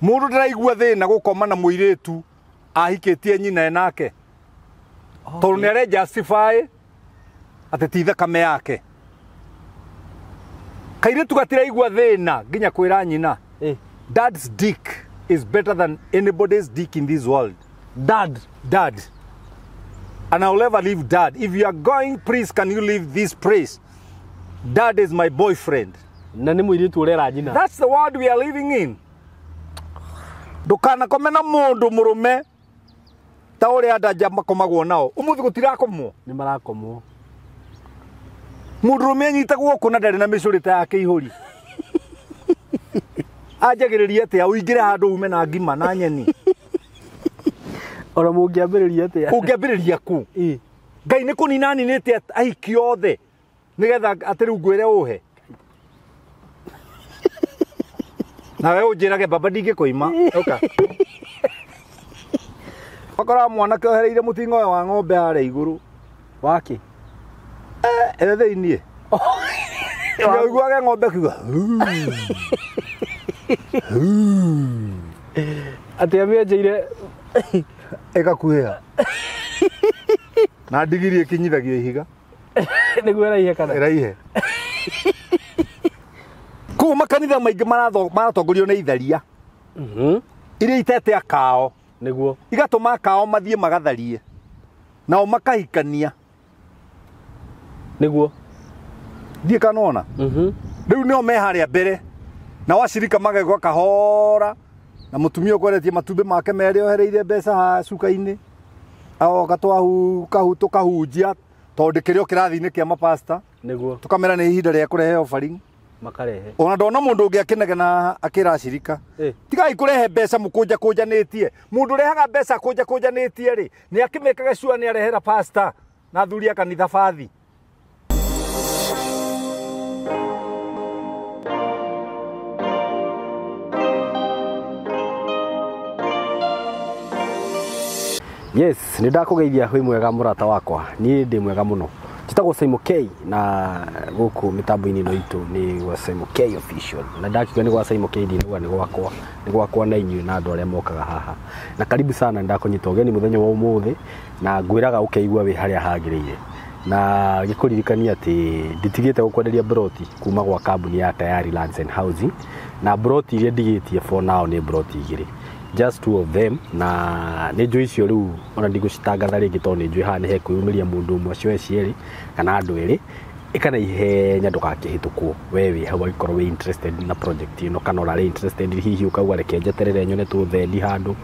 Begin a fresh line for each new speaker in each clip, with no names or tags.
Mundu ndiraigua thina gukoma na muiretu ahikitie nyina enake. Tondu ni are justify ati ti thakame yake. Kairetu gatiraigua thina nginya kwira nyina. Dad's dick is better than anybody's dick in this world. Dad. And I'll never leave Dad. If you are going, please, can you leave this place? Dad is my boyfriend. That's the world we are living in. Dukana komena mundu murume. Ta uria adaja makomagwo nao. Umuthi gutirakomwo. Ni marakomwo. Murume nyitagwo kuna ndari na micurita yake ihuri. Ajagiriria ate uingire handu ume na ngima na nyeni. Ora mungiambiriria ate. Ungiambiriria ku. Ngai ni kunina ninite aiki othe. Nigetha ati ngwire uhe. Na wewe ujirage baba ndingikuima. Oka. Akora mwana kiohereire mutingo wa ng'ombe hare iguru. Waki. Thiini. Niguage ng'ombe kiuga. Ati amienjeire ekakuhea. Na ndigiri ikinyithagio ihiga. Niguo raihe kana. Raihe. Kuma kanitha maingi maratongorio ni itharia. Iria itete akao. Niguo. Igatuma akao mathie magatharie. Nao makahikania. Niguo. Thie kanona. Riu nio me haria mbere. Na washirika magego kahora. Na mutumia ukweretie matumbi make meri ohereire mbeca ha cuka-ini. Ao gatwahu kahunjia tondu kirio kirathi-ini kia mapasta. Niguo. Tukamera ni ihinda ria kurehe offering. Makarehe. Ona ndona mundu ungi akinegena akira shirika. Tigai kurehe mbeca mukunjanitie. Mundu rehaga mbeca kunjanitie ri ni akimekaga sure ni arehera pasta na thuri ya kanitha fathi. Yes, ni ndakugeithia wi mwega murata wakwa. Ni ndi mwega muno. Chitagwo SYMO K na guku mitambo-ini no itu ni wa SYMO K official. Na ndakigwa ni gwa SYMO K ndi ni gwakwa na inyu na andu aria mokaga haha. Na karibu sana ndakunyita ugeni muthenya wa umuthi na ngwiraga ukeigua wi haria hagiriire. Na gikuririkania ati nditigite gukwenderia broti kuma gwa kambuni ya Tayari Lands and Housing. Na broti iria ndigitie for now ni broti igiri. Just two of them na ni njui cio riu ona ndigucitangatha ringi to ni njui haha ni hekuyumiria mundu umwe cio ecieri kana andu eri ikana ihenya ndugakihitukwo wewe hau ikorwo we interested na project ino kana ora interested hihi ukauga reke njeterere nyone tu thendi handu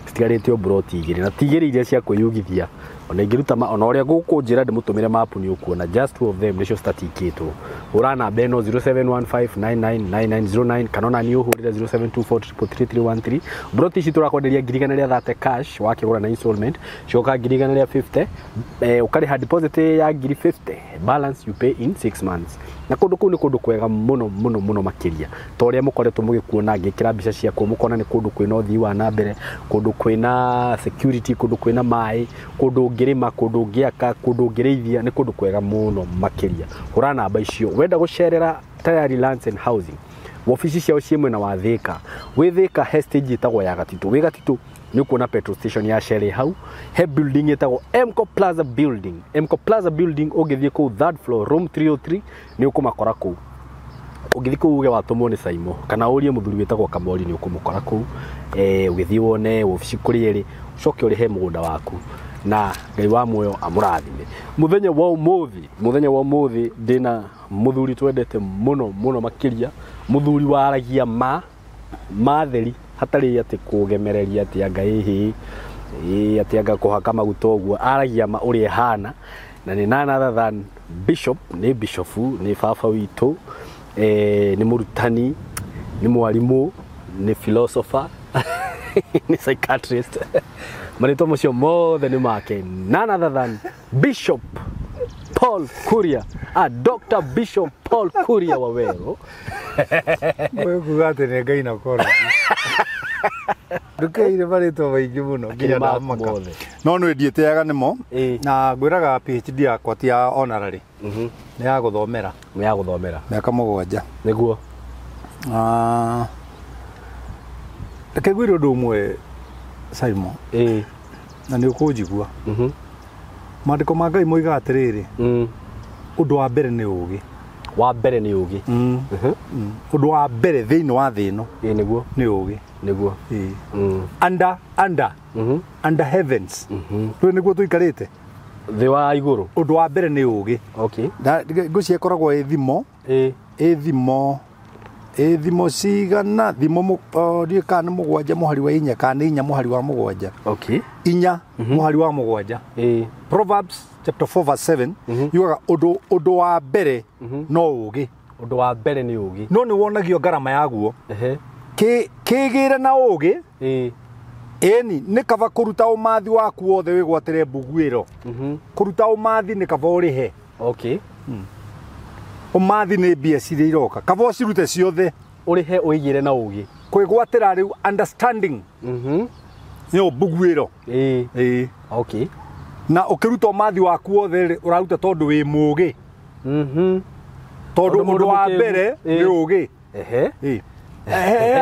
citigarite broti igiri na tigiri iria cia kwiyugithia ona ingiruta ona uria gukunjira ndimutumire map ni ukuona just two of them nicio statikitwo urana beno 0715999909 kana na ni uhurira 0724333313 broti ici turakwenderia ngirigana ria 30 cash wakigura na installment coka ngirigana ria 50 ukariha deposit ya ngiri 50 balance you pay in 6 months na kundu kuu ni kundu kwega muno makiria to uria mukoretwo mugikuona ngikira mbica ciakwo mukona ni kundu kwina uthii wa na mbere kundu kwina security kundu kwina mai kundu ngirima kundu ngiaka kundu ngirithia ni kundu kwega muno makiria hura namba icio wenda gucerera Tayari Lands and Housing ofisi ciao ciemwe na wathika withika hestage itagwo ya Gatitu wi Gatitu ni kuona petrol station ya Shell hau he building itagwo MCO Plaza building ugithie ku third floor room 303 ni ukumakora ku ugithie ku uge watumwo ni SYMO kana urie muthuri witagwo Kamori ni ukumukora ku ugithie wone ofisi kuri eri ucoke uri he mugunda waku na Ngai wa muoyo amurathime muthenya wa umuthi ndina muthuri twendete muno makiria muthuri waragia matheri hatari ati kugemereria ati anga hihi ati anga kuhaka maguta uguo aragia ma uri hana na ni none other than bishop ni baba witu ni murutani ni mwalimu ni philosopher ni psychiatrist marito mocio mothe ni make none other than Bishop Paul Kuria Dr. Bishop Paul Kuria Wawero wewe kugate ne Ngai na kora ndukaire marito maingi muno nginya ndamaka no no ndietaga nimo na ngwiraga PhD yakwa ti ya honorary ni ya guthomera miaka 7 niguo
reke ngwire undu umwe SYMO na ni ukunjigua mandiko ma Ngai moiga atiriri undu wa mbere ni ugi undu wa mbere thiini wa thi ino
niguo
niguo under heavens tu niguo tuikarite
thi wa iguru
undu wa mbere ni ugi ngucia ikoragwo thimo cigana thimo rie kana mugwanja muhari wa inya kana inya muhari wa mugwanja inya muhari wa mugwanja Proverbs chapter 4 verse 7 yuga undu wa mbere no ugi
undu wa mbere ni ugi
no ni wonagio ngarama yaguo kigire na ugi eni ni kava kuruta umathi waku wothe wigwatire mbugwiro kuruta umathi ni kava urihe umathi ni mbia ciria iroka kava ucirute ciothe
urihe uigire na ugi
kwigwatira riu understanding yo mbugwiro na ukiruta umathi waku wothe uraruta tondu wi mugi tondu undu wa mbere ni ugi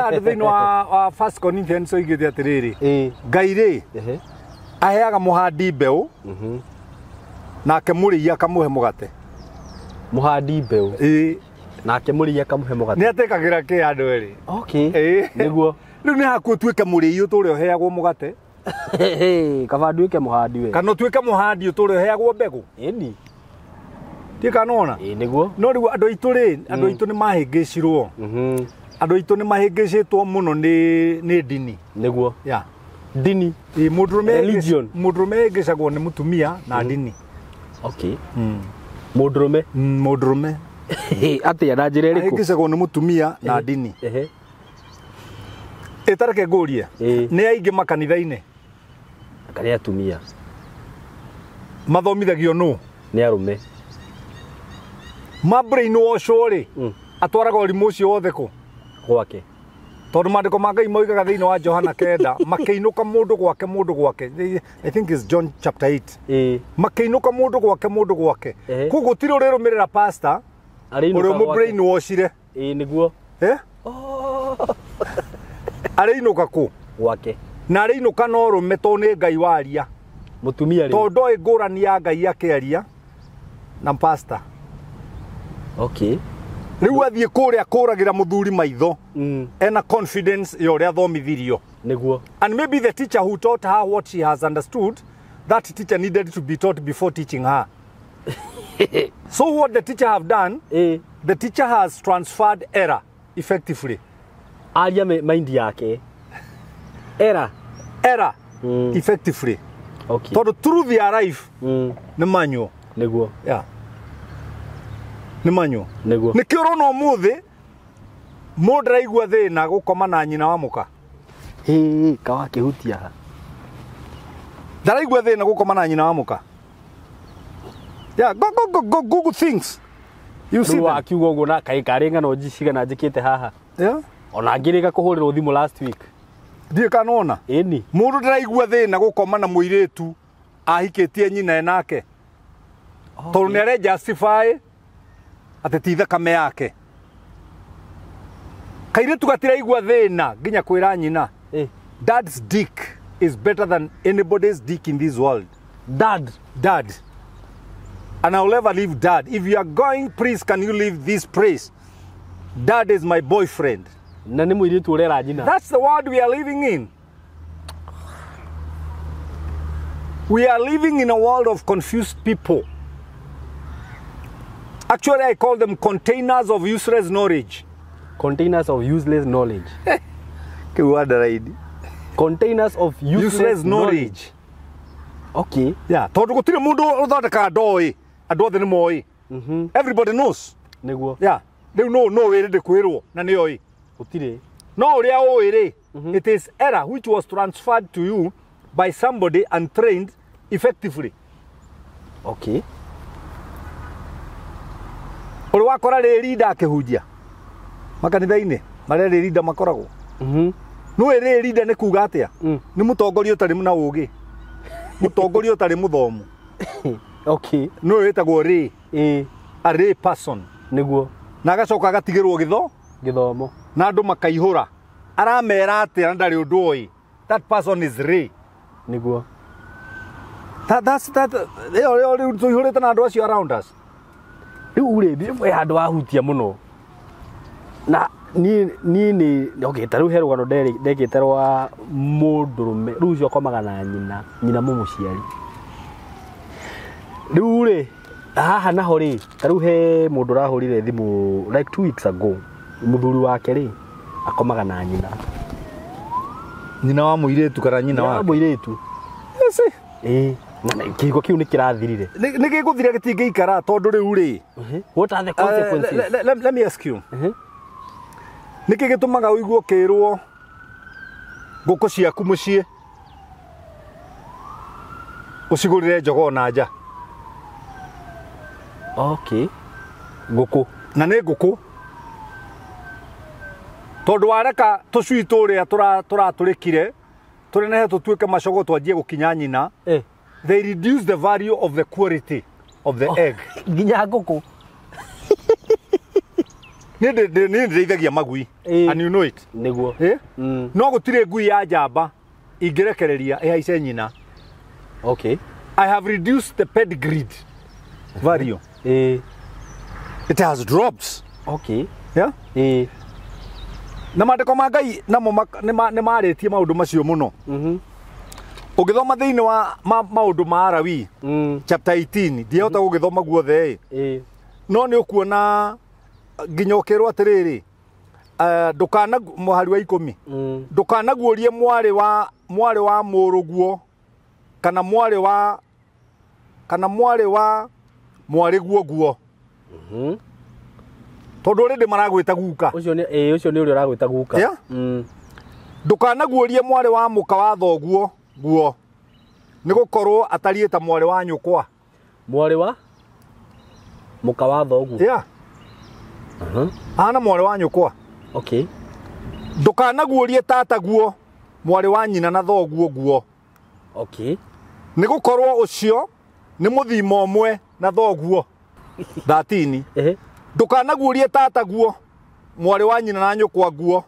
andu thiini wa First Corinthians oigite atiriri Ngai ri aheaga muhandi mbeu nake murii akamuhe mugate
muhandi mbeu nake murii akamuhe mugate
ni atekagira ki andu eri
niguo
riu ni haku tuike murii uturi uheagwo mugate
kaba nduike muhandi we
kana tuike muhandi uturi uheagwo mbegu
eni
ti kanona
niguo
no riu andu aitu ni mahingicirwo andu aitu ni mahingicitwo muno ni dini
niguo dini
religion mudrume igicagwo ni mutumia na dini mudrume
atia na njira iriku
igicagwo ni mutumia na dini itareke ngurie ni aingi makanitha-ini
kari atumia
mathomithagio nu
ni arume
brain washwo ri atwaraga urimu ucio wothe ku
gwake
tondu mandiko ma Ngai moigaga thiini wa Johana 9 makeinuka mundu gwake I think is John chapter 8 makeinuka mundu gwake ku gutiri urirumirira pastor uri mu brain washire
niguo
ariinuka ku
gwake
na ariinuka no rume to ni Ngai waria
mutumia ri
tondu ngurani ya Ngai akearia na pastor riu athie kuria kuragira muthuri maitho ena confidence ya uria athomithirio
niguo
and maybe the teacher who taught her what she has understood that teacher needed to be taught before teaching her so what the teacher have done the teacher has transferred error effectively
aria mind yake error
effectively tondu truth ya life ni manyo
niguo
ni manyo
niguo
nikio rona umuthi mundu raigua thina gukoma na nyina wa muka
kawa kihutia
ndaraigua thina gukoma na nyina wa muka go things you see
wa kiugo go na kai karenga no jishiga na jikite haha ona ngirika kuhurirwo thimu last week
ndie kanona
eni
mundu ndaraigua thina gukoma na muiritu ahikitie nyina enake tondu ni are justify ati ti thakame yake kairitu gatiraigua thina nginya kwira nyina dad's dick is better than anybody's dick in this world. Dad. And I'll never leave dad. If you are going, please, can you leave this place? Dad is my boyfriend. That's the world we are living in. We are living in a world of confused people. Actually, I call them containers of useless knowledge.
Containers of useless knowledge. Containers of useless knowledge. Okay.
Yeah. Everybody knows. Yeah. They know where they kwirwo na ni oi.
Utire.
No ria oire. It is error which was transferred to you by somebody and trained effectively.
Okay.
Uri wakora ri leader akihujia. Makanitha-ini maria ri leader makoragwo. No ri leader ni kuga atia? Ni mutongoria utari na ugi. Mutongoria utari muthomu.
Okay.
No etagwo ri. A ri person.
Niguo.
Na agacoka agatigirwo githomo
na
andu makaihura aramera atia ndari undu oi that person is Ray
niguo
that's that riu tuhurite na andu acio around us
riu uri handu wahutia muno na ni okay ta riu he rugano ndegite rwa mundurume riu cio komaga na nyina mumuciari riu ri haha naho ri ta riu he mundu rahurire thimu like 2 weeks ago muthuri wake ri akomaga na nyina wa muiretu kana nyina wa muiretu na kiko kiu ni kirathirire
ni giguthira gitingeikara tondu riu ri
what are the consequences
let me ask you niki gitumaga uiguo kirwo nguku ciaku mucii ucigurire njogo na nja
okay nguku
na ni nguku tondu wareka tucui turia turaturikire turinehe tutuike macogo twanjie gukinya nyina they reduce the value of the quality of the egg
ginya nguku
ni ndeithagia magui and you know it
niguo
no gutire ngui ya njamba ingirekereria ihaice nyina
okay
I have reduced the pedigree value it has dropped
okay
yeah na mandiko ma Ngai namo ni maritie maundu macio muno ugithoma thiini wa maundu ma Arawi chapter 18 ndiahota gugithoma guothe no ni ukuona nginya ukirwo atiriri ndukana muhari wa 10 ndukanaguorie mwari wa Muru guo kana mwari wa mwari guo tondu rindi maragwita guka
ucio ni uri uragwita guka
ndukanaguorie mwari wa muka wa thoguo guo ni gukorwo atarieta mwari wa nyukwa
mwari wa muka wa thoguo
ana mwari wa nyukwa
okay
ndukanaguorie tata guo mwari wa nyina na thoguo guo
okay
ni gukorwo ucio ni muthimo omwe na thoguo 13 ndukanaguorie tata guo mwari wa nyina na nyukwa guo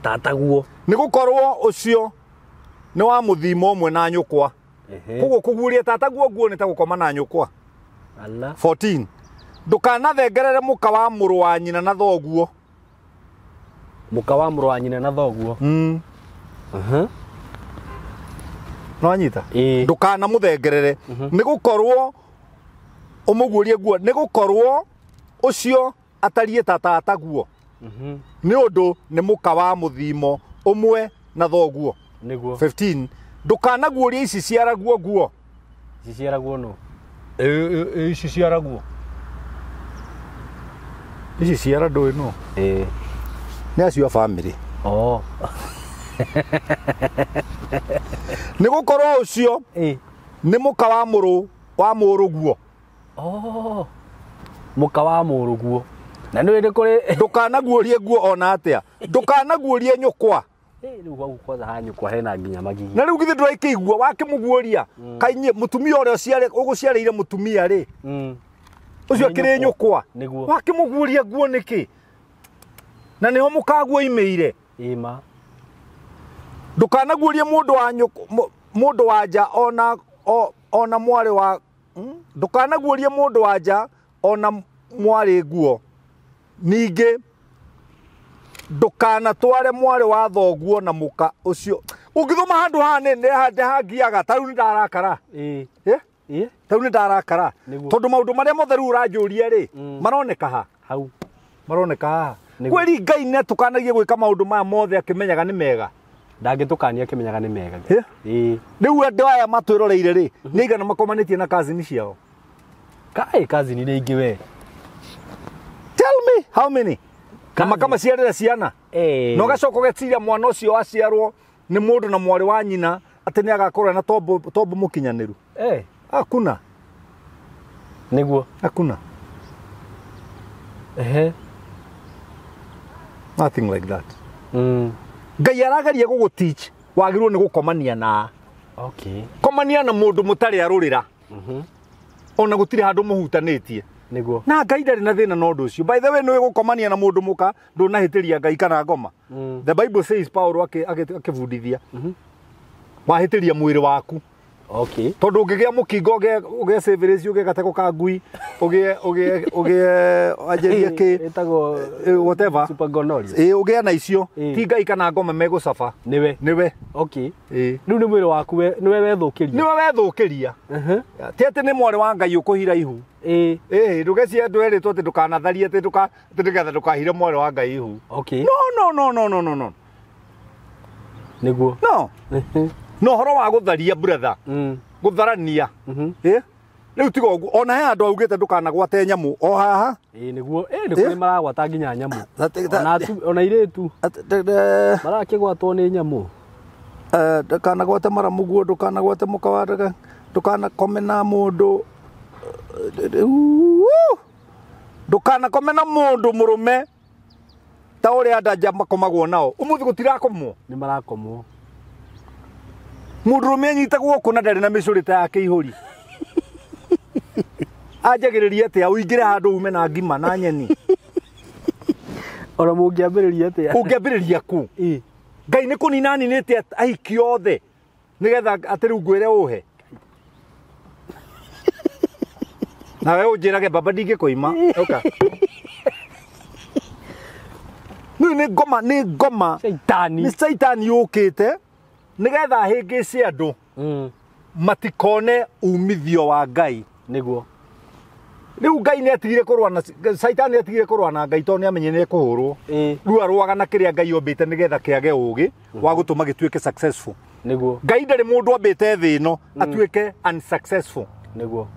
tata guo
ni gukorwo ucio ni wa muthimo omwe na nyukwa kugo kuguorie tata guo ni ta gukoma na nyukwa
Allah
14 ndukanathengerere muka wa muru wa nyina na thoguo
muka wa muru wa nyina na thoguo
no anyita ndukana muthengerere ni gukorwo umuguorie guo ni gukorwo ucio atarie tata guo ni undu ni muka wa muthimo umwe na thoguo
niguo
15 ndukanaguorie ici ciara guo
no
ici ciara guo ici ciara ndui no ni acio family ni gukorwo ucio ni muka wa Muru guo
muka wa Muru guo na ni ndi kuri
ndukanaguorie guo ona atia ndukanaguorie nyukwa
riu gwa kwanza ha nyukwa hena nginya magigi
na riu githi ndwaikigua wakimuguoria kainye mutumia uria uciare uguciareire mutumia ri ucio akiri nyukwa wakimuguoria guo niki na niho mukaguo imeire
ima
ndukanaguorie mundu wa nja ona mwari wa ndukanaguorie mundu wa nja ona mwari guo ningi ndukanatware mwari wa thoguo na muka ucio ungithoma handu hanene hangiaga tariu ni ndarakara tariu ni ndarakara tondu maundu maria motheru uranjuria ri maroneka ha
hau
maroneka ha kweli Ngai ne tukanagie gwika maundu maya mothe akimenyaga ni mega
ndangitukania akimenyaga ni mega
riu andu aya matwiroreire ri ni igana makomanitie na kazini ciao
kazini ni ingi we
tell me how many kama ciarire ciana no gacoka getiria mwana ucio aciarwo ni mundu na mwari wa nyina ati ni agakorwo na tombo mukinyaniru hakuna
niguo
hakuna nothing like that Ngai arageria guguteach wagirwo ni gukomania na komania na mundu mutari arurira ona gutire handu muhutanitie
Niguo.
Na Ngai ndarĩ na thĩna na ũndũ ũcio. By the way, nĩ gũkomania na mũndũ mũka ndũnahĩtĩria Ngai kana ngoma. The Bible says Paulo akĩbundithia. Wahĩtĩria mwĩrĩ waku.
Okay.
Tondu ũngĩgĩa mũkingo ũgĩa severace ũgĩa gateko ka ngui ũgĩa ajeria kĩ
Ĩtagwo
whatever
super gonorrhea.
Ũgĩa na icio ti Ngai kana ngoma megũcaba.
Niwe. Okay.
Rĩu
nĩ mwĩrĩ waku niwe wethũkĩria.
Niwe wethũkĩria. Ti atĩ nĩ mwarĩ wa Ngai ũkũhira ihu. Ndũgecie andũ erĩtwo atĩ ndũkanatharie atĩ nĩgetha ndũkahire mwarĩ wa Ngai ihu.
Okay.
No.
Niguo.
No. No horo wa gũtharia brother. Gũtharania. Rĩu tiga ũguo ona he andũ augĩte ndũkanagwate nyamũ o haha.
Niguo. Nĩ kũrĩ maragwata nginya nyamũ. Ona irĩtu. Marakĩgwatwo nĩ nyamũ.
Ndũkanagwate maramuguo, ndũkanagwate mũkawa, ndũkanakome na mũndũ. Ndũkanakome na mũndũ mũrũme ta ũrĩa andũ makomagwo nao. Ũmũthĩ gũtirakomwo.
Nĩ marakomwo.
Mũndũrũme anyitagwo gũkũ na ndarĩ na mĩcũrĩ ta yake ihũri. Anjagĩrĩria atĩa ũingĩre handũ ume na ngima na nyeni.
Ona mũngĩambĩrĩria atĩa?
Ũngĩambĩrĩria kũ? Ngai nĩ kũnina aninĩte ahiki othe nĩgetha atĩ rĩu ngwĩre ũhe. Nawe ũnjĩrage baba ndingĩkũima. Oka. Nĩ ngoma.
Shaitani.
Nĩ Shaitani yũkĩte nĩgetha ahĩngĩce andũ matikone umithio wa Ngai.
Niguo.
Rĩu Ngai nĩ atigire kũrũa na Shaitani atigire kũrũa na Ngai tondũ nĩ amenye nĩ ekũhũrwo. Rĩu arũaga na kĩrĩa Ngai ombĩte nĩgetha kĩage ũũgĩ wa gũtũma gĩtuĩke successful.
Niguo.
Ngai ndarĩ mũndũ ombĩte thĩ ĩno atuĩke unsuccessful.
Niguo.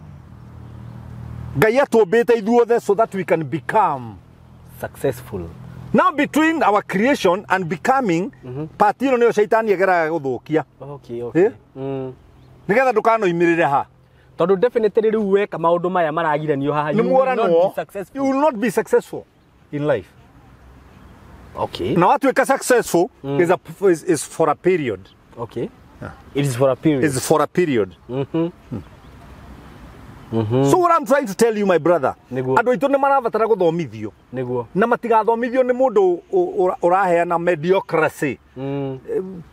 Ngai atũmbĩte ithuothe so that we can become
successful.
Now between our creation and becoming, part ĩno nĩyo Shaitani ageraga gũthũkia.
Okay.
Nĩgetha ndũkanoimĩrĩre ha.
Tondũ definitely rĩu weka maũndũ maya maragiranio haha, you
will not be successful in life.
Okay.
Now watuĩka successful is for a period.
Okay. It is for a period.
It's for a period. So what I'm trying to tell you, my brother, andũ aitũ nĩ marabatara gũthomithio.
Niguo.
Na matigathomithio nĩ mũndũ ũraheana mediocrity.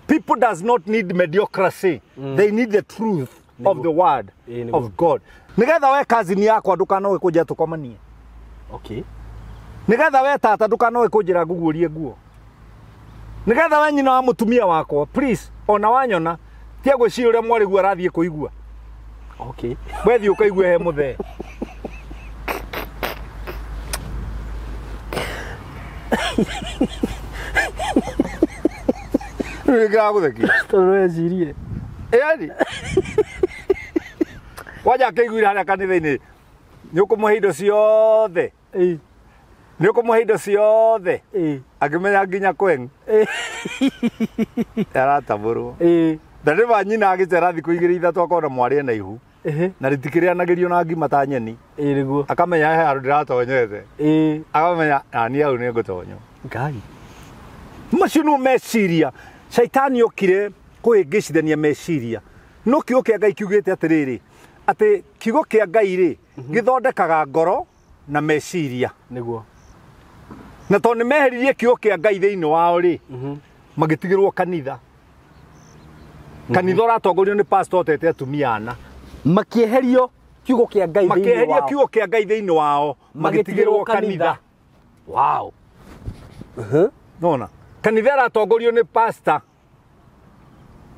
People does not need mediocrity. They need the truth of the word of God. Nĩgetha we cousin yakwa ndũkanoe kũnjĩra tũkomanie.
Okay.
Nĩgetha we tata ndũkanoe kũnjĩra nguguũrie nguo. Nĩgetha we nyina wa mũtumia wakwa, please, ona wanyona, tia gwĩciria ũrĩa mwarĩguo arathiĩ kũigua.
Okay.
Wethi ũkaigua he mũthee. Nĩngagũthekia.
Tondũ wecirie.
Ĩani. Wanja akĩiguire harĩa kanitha-inĩ. Nĩ ũkũmũhe indo ciothe. Nĩ ũkũmũhe indo ciothe. Akĩmenya nginya kweng. Aratabũrwo. Ndarĩba nyina agĩcera thikũ igĩrĩ ithatũ akona mwarĩ na ihu. Na rĩtikĩrĩanagĩrio na ngima ta nyeni.
Niguo.
Akamenya he handũ ndiratonyete. Akamenya nani hau nĩ ngũtonyo.
Ngai.
Macio nĩmo meciria. Shaitani okire kũhĩngĩcithania meciria. No kiugo kĩa Ngai kiugĩte atĩrĩrĩ, atĩ kiugo kĩa Ngai rĩ gĩthondekaga ngoro na meciria.
Niguo.
Na tondũ nĩ meheririe kiugo kĩa Ngai thĩinĩ wao rĩ, magĩtigĩrwo kanitha. Kanitha ũratongorio nĩ pastor otete atumia ana.
Makĩeherio kiugo kĩa Ngai thĩinĩ wao.
Makĩeheria kiugo kĩa Ngai thĩinĩ wao, magĩtigĩrwo kanitha.
Wow.
Nona. Kanitha ũratongorio nĩ pastor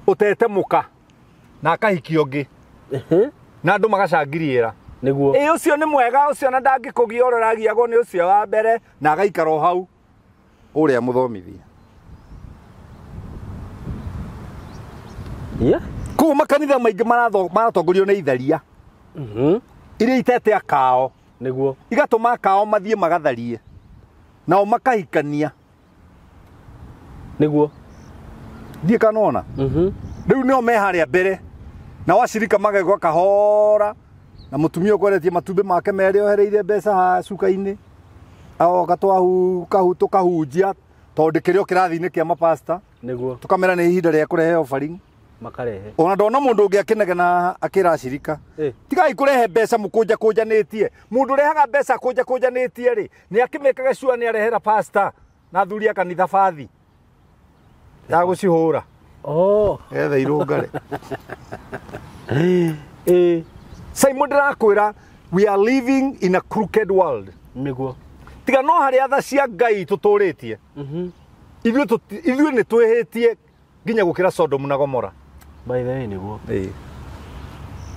utete muka na akahiki ũngĩ. Na andũ magacangiriĩra.
Niguo.
Ũcio nĩ mwega, ũcio na ndangĩkũgia ũragiagwo nĩ ũcio wa mbere na agaikara o hau. Ũrĩa mũthomithia. Kũu makanitha maingĩ maratongorio nĩ itharia. Iria itete akao.
Niguo.
Igatũma akao mathiĩ magatharie. Nao makahikania.
Niguo.
Thiĩ kanona. Rĩu nĩo me harĩa mbere. Na wacirika magego kahora. Na mũtumia ũkweretie matumbĩ make merĩ ohereire mbeca ha cuka-inĩ. Agoka tũkahunjia tondũ kĩrĩo kĩrathi-inĩ kĩa mapasta.
Niguo.
Tũkamera nĩ ihinda rĩa kũrehe offering.
makarehe
ona ndona mundu ungi akinegena akiracirika tigai kurehe mbeca mukunja kunjanitie mundu rehaga mbeca kunja kunjanitie ri ni akimekaga sure ni arehera pastor na thuri ya kanitha bathi ya gucihura etha irungare SYMO ndirakwira we are living in a crooked world
niguo
tiga no hari atha cia ngai tuturitie ithuĩ nĩ twĩhĩtie nginya gũkĩra Sodom na Gomora
by the way niguo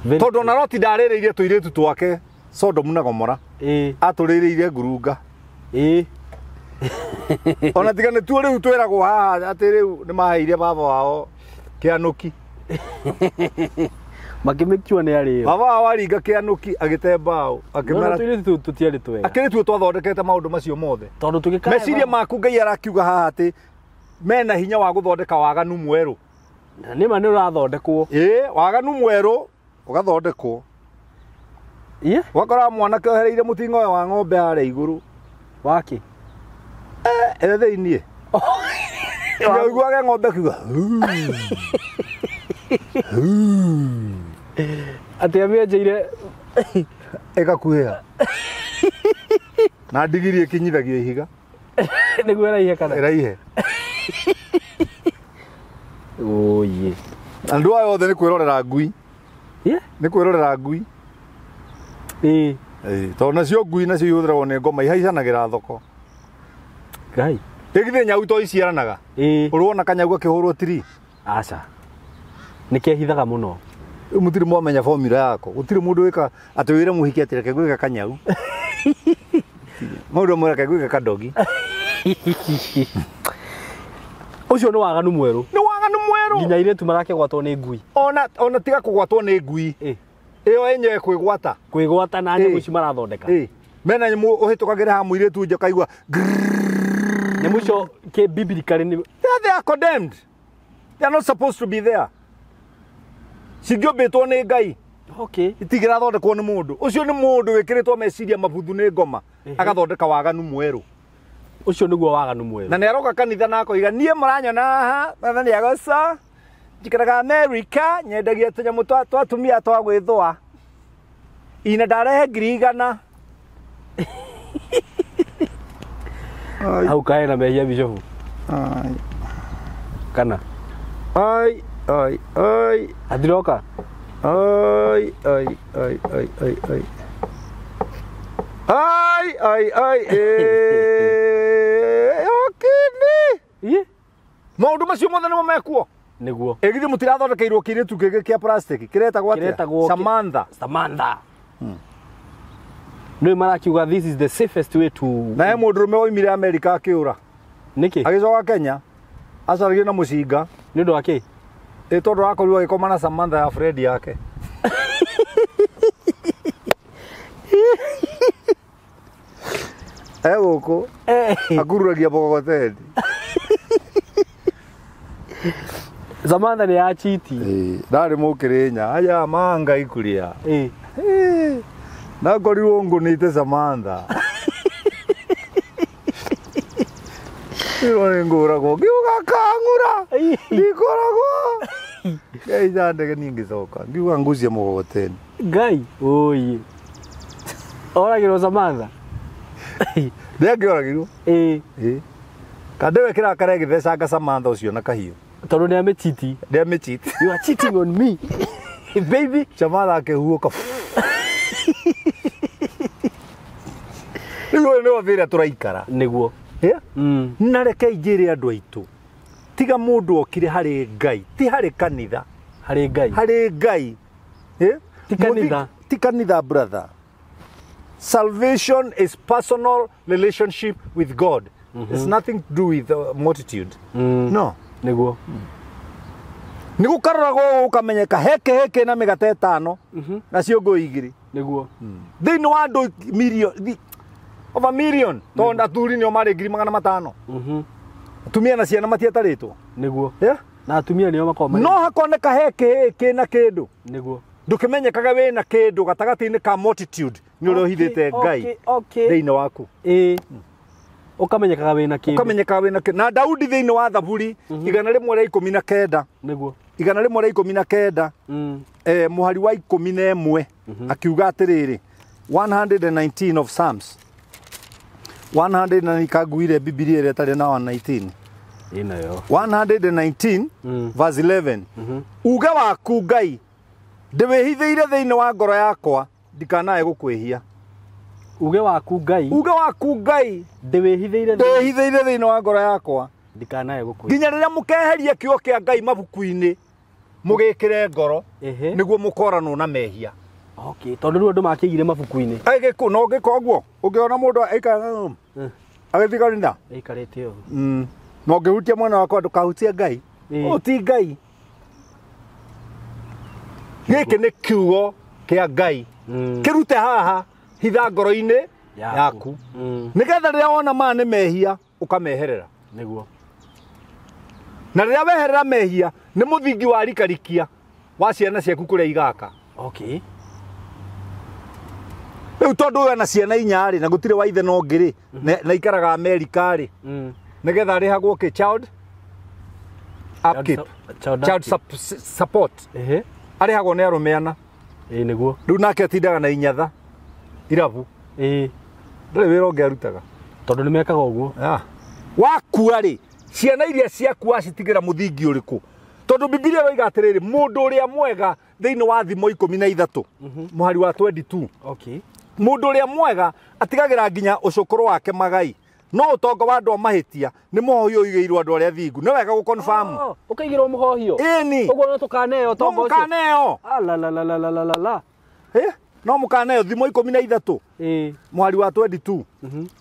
tondũ ona Loti ndarĩrĩire tũirĩtu twake Sodom na Gomora atũrĩrĩire ngurunga ona tiga nĩ tuo rĩu twĩragwo haha atĩ rĩu nĩ maheire baba wao kĩanũki
makĩmĩkiwa nĩ arĩo
baba wao aringa kĩanũki agĩte mbaũ
akĩmera tũirĩtu tũtiarĩ twega
akĩrĩ tuo twathondekete maũndũ macio mothe
tondũ tũgĩkaya
meciria maku Ngai arakiuga haha atĩ mena hinya wa gũthondeka waganu mwerũ
na nĩma nĩ ũrathondekwo
waganu mwerũ ũgathondekwo wakora mwanake ohereire mũting'o ũyũ wa ng'ombe harĩa igũrũ
waki
thĩiniĩ ũiguage ng'ombe kiuga
atĩ amĩenjeire
ĩgakuhĩha na ndigiri ĩkinyithagio ihiga
nĩguo ĩraihe kana
ĩraihe
oye
andũ aya othe nĩ kwĩrorera ngui nĩ kwĩrorera ngui tondũ nacio ngui nacio ihũthĩragwo nĩ ngoma ihaicanagĩra thoko
Ngai
ĩgithĩ nyau to iciaranaga ũrwona kanyau gakĩhũrwo tiri
aca nĩ kehithaga mũno
mũtirĩ mwamenya formula yako gũtirĩ mũndũ wĩka atĩ wĩre mũhiki atĩ reke gwĩka kanyau mũndũ amwĩra reke gwĩka kadogi
ũcio nĩ waganu mwerũ nginya irĩtu marakĩgwatwo nĩ ngui
ona tiga kũgwatwo nĩ ngui ĩyo yenyewe kwĩgwata
na nyamũ ici marathondeka
mena nyamũ ũhĩtũkagĩra ha mũirĩtu nje kaigua
nyamũ icio biblically
they are condemned they are not supposed to be there cingĩũmbĩtwo nĩ Ngai itigĩrathondekwo nĩ mũndũ ũcio nĩ mũndũ wĩkĩrĩtwo meciria mabuthu nĩ ngoma agathondeka waganu mwerũ
ũcio nĩguo waganu mwerũ
na nĩ aroka kanitha na akoiga niĩ mũranyona haha na nĩ agoca njikaraga America nyendagia tũnyamũ twa atumia twa gwĩthũa ina ndarehe 100
hau kae na mehia bishofu kana athiroka
maũndũ macio mothe nĩmo mekuo
nĩguo
ĩgithĩ mũtirathondekeirwo kĩrĩtu gĩkĩ kĩa plastic kĩretagwo atĩa Samantha
nĩ marakiuga this is the safest way to
na mũndũrũme oimire America akĩũra
nĩkĩ
agĩcoka Kenya acaragia na mũcinga
nĩ ũndũ wa kĩ
tondũ akorirwo agĩkoma na Samantha ya friend yake gũkũ akururagia bogoteni
Samantha nĩ ya chiti
ndarĩ mũkĩrĩnya aya manga ikuria na ngorirwo ngũnĩte Samantha nĩ ngũragwo ngiuga kang'ura ndikoragwo ngai ndege ningĩcoka ngiuga ngucie mũgogoteni
Ngai oye oragĩrwo Samantha
ndĩangĩoragirwo kandĩwe kĩrakara gĩthecanga Samantha ũcio na kahiũ
tondũ nĩ amĩchiti you are cheating on me baby
Samantha akĩhuũka rĩu nĩ wavĩra tũraikara
nĩguo
na reke ingĩre andũ aitũ tiga mũndũ okire harĩ Ngai ti harĩ kanitha harĩ Ngai
ti
kanitha brother salvation is personal relationship with God it's nothing to do with multitude no
nĩguo
nĩ gũkaroragwo ũkamenyeka heke na mĩgate 5 na ciongo 2
nĩguo
thĩinĩ wa andũ over million tondũ athuri nĩo marĩ 500 atumia na ciana matiatarĩtwo
nĩguo na atumia nĩo makoragwo
no hakoneka heke na kĩndũ
nĩguo
ndũkĩmenyekaga wĩna kĩndũ gatagatĩ-inĩ ka multitude nĩ ũrĩa ũhithĩte Ngai thĩinĩ waku
ukamenyekaga wina kindu
ukamenyekaga wina kindu na Daudi thiini wa thaburi 119
niguo
119 muhari wa 11 akiuga atiriri 119 of Psalms 100 na nikaguire Biblia ire tari na 119
inayo
119 verse 11 uge waku Ngai ndiwihithiire thiini wa ngoro yakwa ndikanae gukwihia
uge waku Ngai ndiwihithiire
thiini wa ngoro yakwa
ndikanae gukwihia
nginya riria mukeheria kiugo kia Ngai mabuku-ini mugikire ngoro niguo mukoranwo na mehia.
Okay, tondu riu andu makigire mabuku-ini
aigiku no gikoguo ungiona mundu aikara agithikarinda
aikarite o
no ngihutia mwana wakwa ndukahutia Ngai ti Ngai giki ni kiugo kia Ngai kirute haha hitha ngoro-ini yaku nigetha riria wona ma ni mehia ukameherera
niguo
na riria weherera mehia ni muthingi wa rikarikia wa ciana ciaku kuria igaka.
Okay,
riu tondu we na ciana inyari na gutire wa ithe no ngiri na ikaraga America ri nigetha arihagwo ki child upkeep child support arihagwo ni arumeana
niguo
riu nake atindaga na inyatha irabu ndari wira ungi arutaga
tondu ni mekaga uguo
wakua ri ciana iria ciaku acitigira muthingi uriku tondu Biblia roiga atiriri mundu uria mwega thiini wa thimo 13 muhari wa 22
okay
mundu uria mwega atigagira nginya ucukuru wake magai no utonga wa andu mahitia ni muhoyo uigeirwo andu aria thingu ni wega gu confirm
ukaigirwo muhohio uguo no tukaneo tonga ucio
mukaneo
la
no mukaneo thimo 13 muhari wa 22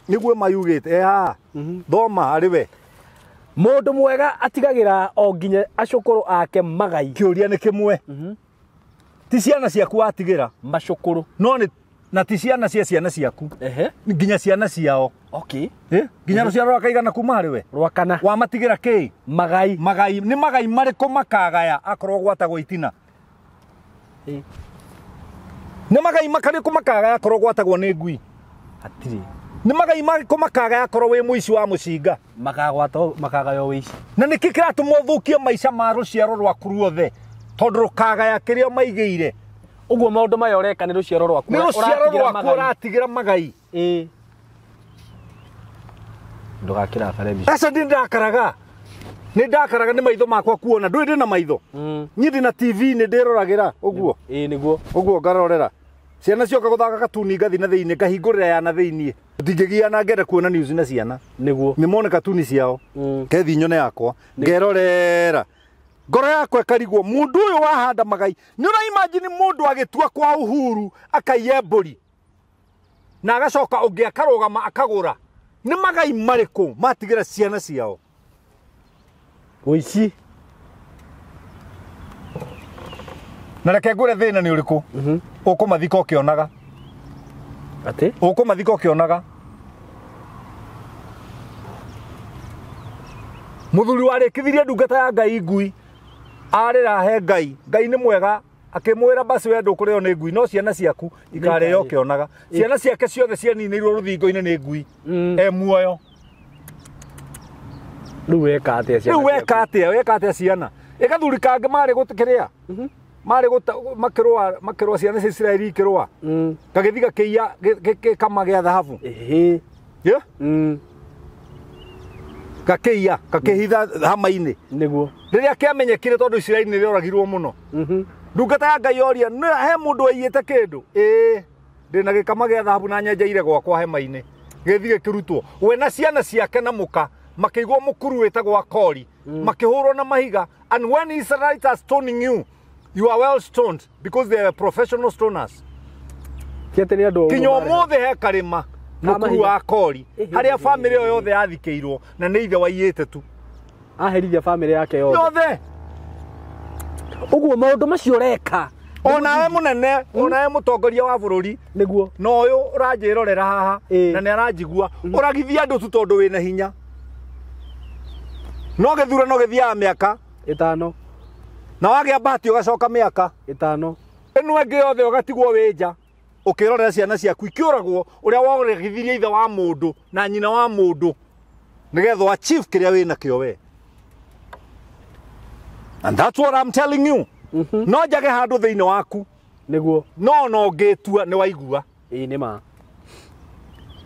niguo mayugite thoma ari we
mundu mwega atigagira o nginya acukuru ake magai
kiuria ni kimwe ti ciana ciaku atigira
macukuru
no ni na ti ciana cia ciana ciaku nginya ciana ciao
okay
nginya ruciaro rwakaigana kuma hari we
rwakana
wa matigira ki
magai
ni magai mariku makagaya akorwo gwatagwo itina ni magai makariku makagaya akorwo gwatagwo ni ngui
atiri
ni magai mariku makagaya akorwo wi muici wa mucinga
makagayo wici
na niki kiratuma uthukie maica ma ruciaro rwaku ruothe tondu rukagaya kirio maigeire
uguo maundu maya ureka ni ruciaro rwaku
uratigira magai ndugakira karebi asa ndakaraga ni maitho makwa kuona ndwiri na maitho nyindi na TV ni ndiroragira uguo
niguo
uguo ngarorera ciana cioka guthaka katuni ngathi na thiini ngahingurira ya na thiini ndingigia na ngere kuona news na ciana
niguo
nimone katuni ciao kethi nyone yakwa ngerorera ngoro yakwa ikarigwo mundu uyu wahanda magai ni ura imagine mundu agitua kwa uhuru akaiye mburi na agacoka ungi akarugama akagura ni magai mariku matigira ciana ciao
wici
na reke ngure thina ni uriku ukumathika ukionaga
ati
ukumathika ukionaga muthuri warikithirie ndungata ya Ngai ngui arira he Ngai ni mwega akimwira basi we ndukureo ni ngui no ciana ciaku ikareo ukionaga ciana ciake ciothe cianinirwo ruthingo-ini ni ngui muoyo
riu weka
atia ciana ikathuri kange mari gutikiria mari makirwa ciana cia Israeli ikirwa kagithiga kiya kama gya thahabu gakiya kakihitha hama-ini
niguo
riria kiamenyekire tondu Israeli ni rioragirwo muno ndungata ya Ngai oria he mundu aiyite kindu ndina gikama gya thahabu na nyenjeire gwakwa hema-ini githige kirutwo we na ciana ciake na muka makigwo mukuru wetagwo Akori makihurwo na mahiga and when Israelites are stoning you are well stoned because they are professional stoners kinyo mothe he karima mukuru wa Akori haria family yo yothe yathikeirwo na ni ithe waiyite tu
aherithia family yake yothe uguo maundu macio reka
onawe munene onawe mutongoria wa bururi
niguo
no uyu uranjirorera haha na ni aranjigua uragithia andu tu tondu wina hinya no githura no githia miaka
5
na wagia bahati ugacoka miaka
5
eno enge yothe ugatigwo winja ukirorera ciana ciaku ikiuragwo uria waregithirie ithe wa mundu na nyina wa mundu nigetho achieve kiria wina kio we. And that's what I'm telling you. No njage handu thiini waku
niguo
no ngitua ni waigua
ni ma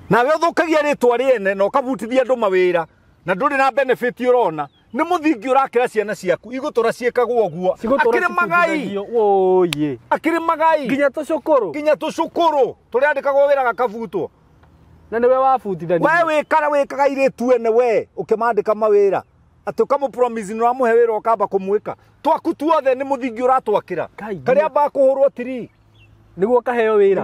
na we uthukagia ritwa riene no kabutithia andu mawira na nduri na benefit urona ni muthingi urakira ciana ciaku igutura ciekagwo guo akiri magai
oye
akiri magai
nginya tucukuru
turi andikagwo wira gakabutwo
na niwe wabutithania
we wikaga iritu ene we ukimandika mawira ati ukamu promise no amuhe wira ukamba kumwika twaku tuothe ni muthingi uratwakira karia ba kuhurwo tiri
niguo kaheo wira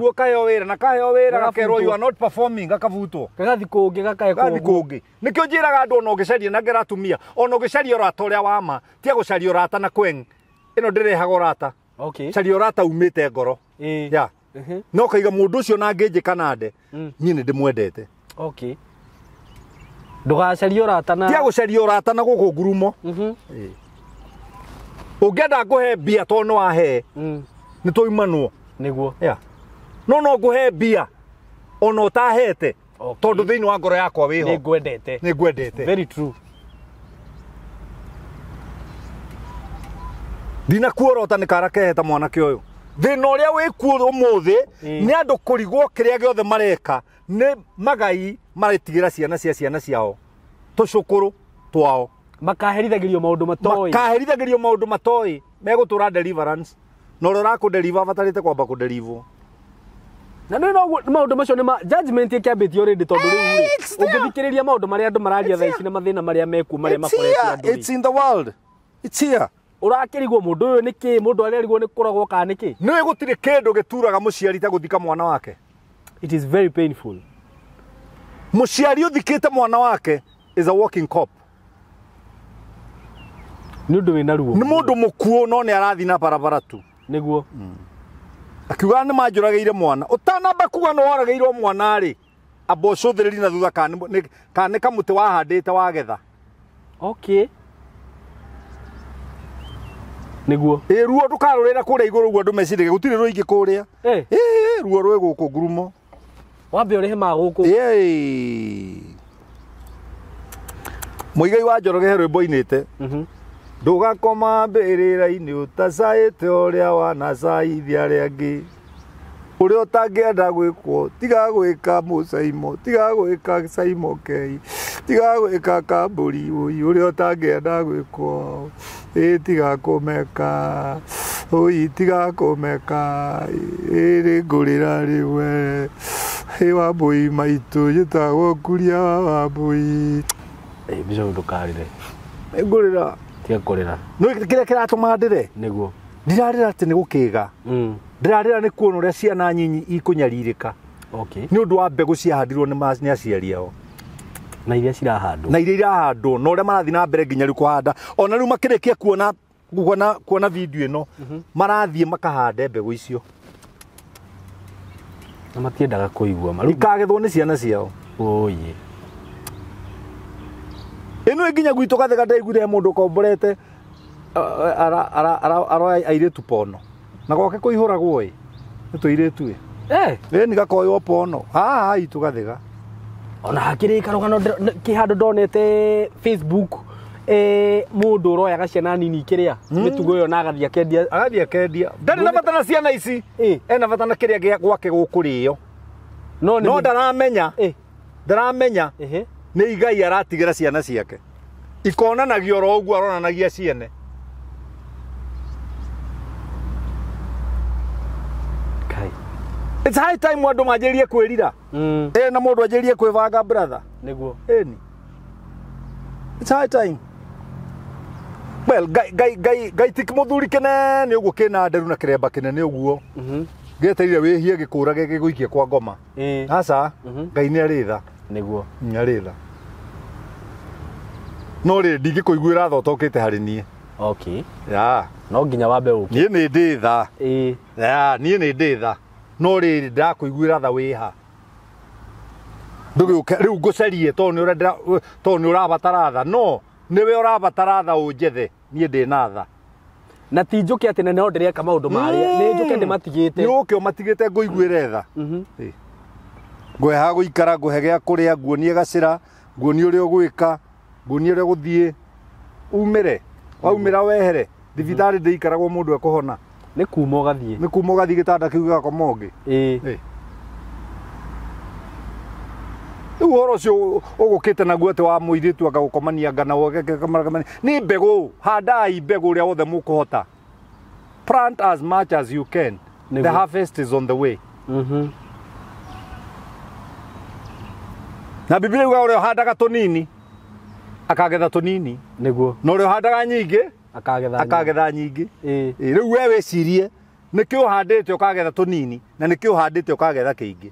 na kaheo wira gakerwo you are not performing gakavutwo
kagathi kungi gakae
kungi nikio njiraga andu no gicaria na ngeratumia ono gicaria rata uria wama tia gucaria rata na kweng ino ndirehaga rata
okay
caria rata umite ngoro ya no kaiga mundu ucio na ngijika nande nie ni ndimwendete
okay ndugacaria rata na
tia gucaria rata na guku ngurumo ungenda nguhe bia to no ahe ni toimanwo
niguo
ya no nguhe bia ono utahete tondu thiini wa ngoro yakwa wiho
ni ngwendete very true
dina kuorota ni karakeheta mwanake uyu thina uria wikuo umuthi ni andu kurigwo kiria giothe mareka ni magai maretigira ciana ciao tucukuru twao
makaherithagirio maundu matoi megutura deliverance no rorako deliver batarite kwamba ku deliver na no maundu macio ni judgment ikiambitio already tondu riu ungithikiriria maundu maria andu mararia thaa ici na mathina maria meku maria makoretwo andu
it's in the world it's here
urakirigwo mundu uyu niki mundu arerigwo ni kuragwo ka niki
niwe gutire kindu gituraga muciari ta guthika mwana wake
it is very painful
muciari uthikite mwana wake is a walking cop
ni undu wina ruo
ni mundu mukuo no ni arathi na barabara tu
niguo
akiuga ni manjurageire mwana utanamba kuga no warageirwo mwana ri aboco thiriri na thutha kane kamuti wahandite wagetha
okay niguo
ruo ndukarurira kuria iguru guo ndumecirige gutire ruingi kuria ruo rwe guku ngurumo
wambe urihe maguku
muigai wa njoroge rwimbo inite ndugakoma mbirira-ini utacaite uria wanacaithia aria angi uria utangienda gwikwo tiga gwika SYMO tiga gwika SYMO kei tiga gwika kamburi uria utangienda gwikwo tiga kumeka tiga kumeka iri ngurira riwe wambui maitu njitagwo kuria wambui
bico ndukarire
ngurira
tiga kurira
no kiria kiratuma ndire
niguo
ndirarira ati ni gukiga ndirarira ni kuona uria ciana nyinyi ikunyaririka
okay
ni undu wa mbegu ciahandirwo ni aciari ao
na iria irahandwo
no uria marathi na mbere nginya riu kuhanda ona riu makirikia kuona video ino marathie makahande mbegu icio
na matiendaga kuigua
maru ikagethwo ni ciana ciao
oye
ino nginya gwitu gathega ndaiguire mundu komborete ara airitu pono na goke kuihuragwo ni tuiritu ni gakoywo pono itu gathega
ona hakiri karugano kihandu ndonete Facebook mundu uroyaga ciana nini kiria mitugo yo na agathia kendia
ndari na batana ciana ici ena batana kiria gia gwake gukurio no ndaramenya ni igai aratigira ciana ciake ikonanagia ro uguo aronanagia ciene
kai
it's high time mundu manjirie kwirira na mundu anjirie kwivanga brother
niguo
ni it's high time well gai tikmuthuri kinene uguo kina nderu na kiremba kinene uguo geterire wihie gikurage giguikie kwa ngoma aca ngai ni aritha
niguo
nyaritha no ri ndingikuiguira tho tokite hari nie
okay
ya
no nginya wambe uki
nie ni nditha ya nie ni nditha no ri ndakuiguira tha wiha ndugiuke riu ngucarie to ni urabatara tha no niwe urabatara tha unjethe nie ndina tha
na ti njuke ati nene ndire ka maundu maria ni njuke ndimatigite
ni uke matigite nguiguire tha ngweha guikara nguhe gia kuria nguonie gacira nguonie uria ugwika nguonie uria guthie umire waumira wehere thibitari ndiikaragwo mundu ekuhona
ni kuma ugathie
gitanda kiu gakoma ungi uhoro ucio ugukite naguo ati wa muiritu agagukomania ngana wogekakamani ni mbegu handai mbegu uria wothe mukuhota plant as much as you can the harvest is on the way na Biblia yuga uria handaga tunini akagetha tunini
niguo
no uria handaga nyingi
akagetha
nyingi riu we wicirie niki uhandite ukagetha tunini na niki uhandite ukagetha kiingi